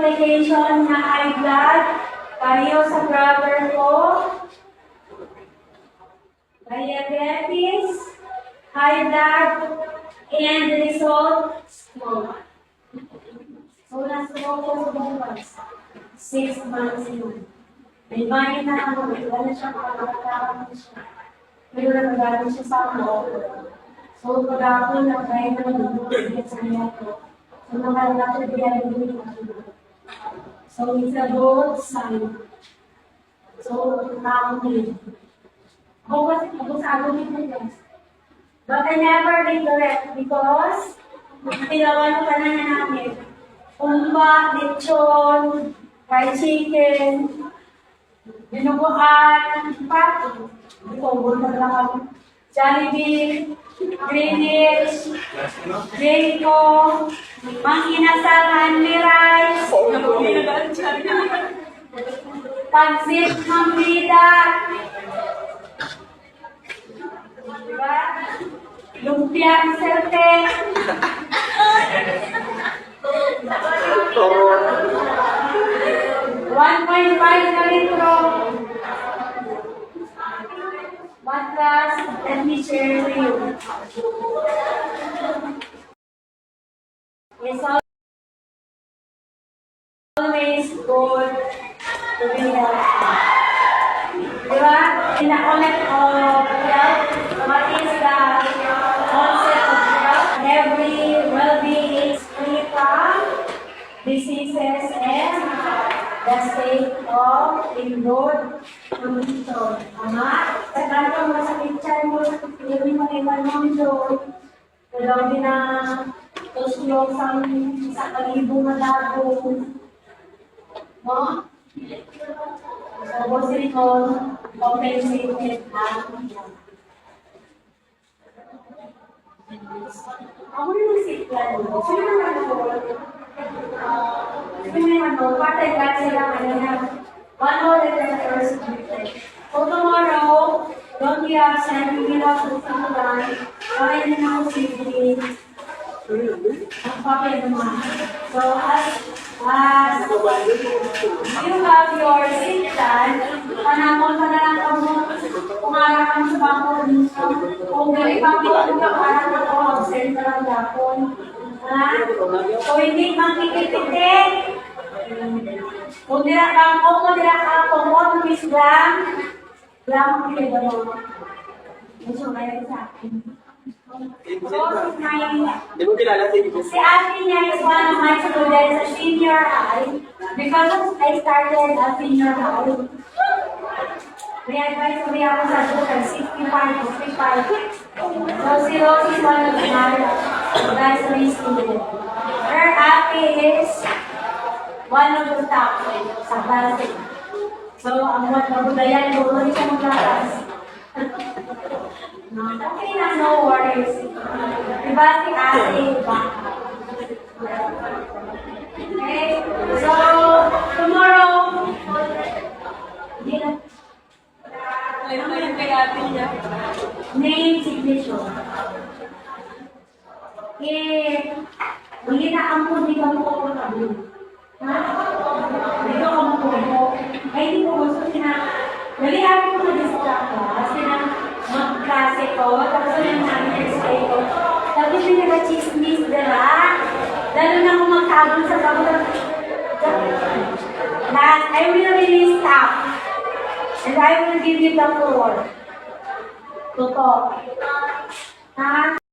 complication na high blood, pareho sa brother ko. Diabetes, high blood, and the result, smoke. So, na-smoke ko sa bukas. 6 months yun. May bayan na ako, wala siya makakatawa siya. Pero nagagaling siya sa ako. So, pag ako nag-try na nag-ulit sa niya ko, so, nakalala ko so, it's a good sign. So, tao din. Ako kasi, ako sa ako din guys. But I never regret because, tinawan ko na namin. Umba, lechon, fried chicken, binubuan, pati. Ito, na lang ako. Jollibee, Greenwich, Jayco, Mang Inasal, Hanli Rice, Pansit, Mambida, diba? Lumpia, Serte, 1.5 na litro. Matras, let me share with you. It's always good to be healthy. Diba? In the concept of health, what is the concept of health? Every well-being is free from diseases and the state of in good condition. Tama? Sa ganito mo sa picture mo, hindi mo naman mo doon. Kaya din na tuslong sa kalibong na dago. No? So, bosin ko, compensated lang. Ako rin ang siklan mo. Sino naman ako? Part-time sila kanina. 1 more than the first week. So tomorrow, don't be absent. We will have to come down. Kaya din ako safely. Ang papel naman. So as you have your seat plan, panamon ka na lang ako kung harap ang sa bangko dito. Kung gawin pa kung harap ako, absent ka lang dapon. So hindi makikititik. Kung dira ka kung miss lang makikita mo. Gusto kaya sa akin. Si ate niya is one of my students sa senior high. Because I started at senior high. May advice ko ako sa doktor, 65. So si Rose is one of my graduate students. Her ate is one of the top sa klase. So, ang mabudayan, doon siya maglakas. Okay na, no worries. Diba si ate, okay? So, tomorrow, name signature. Hindi na ampun, di ba mo ko kami? Ha? Dito ka mo ko. Ay, hindi ko gusto dali happy ko na-distract ko. Kasi mag-klase ko, tapos na namin stay ko. Tapos yung nag-chismis, diba? Lalo na kung magkabon sa kapag. I will really stop. And I will give you the floor. Totoo. Ha?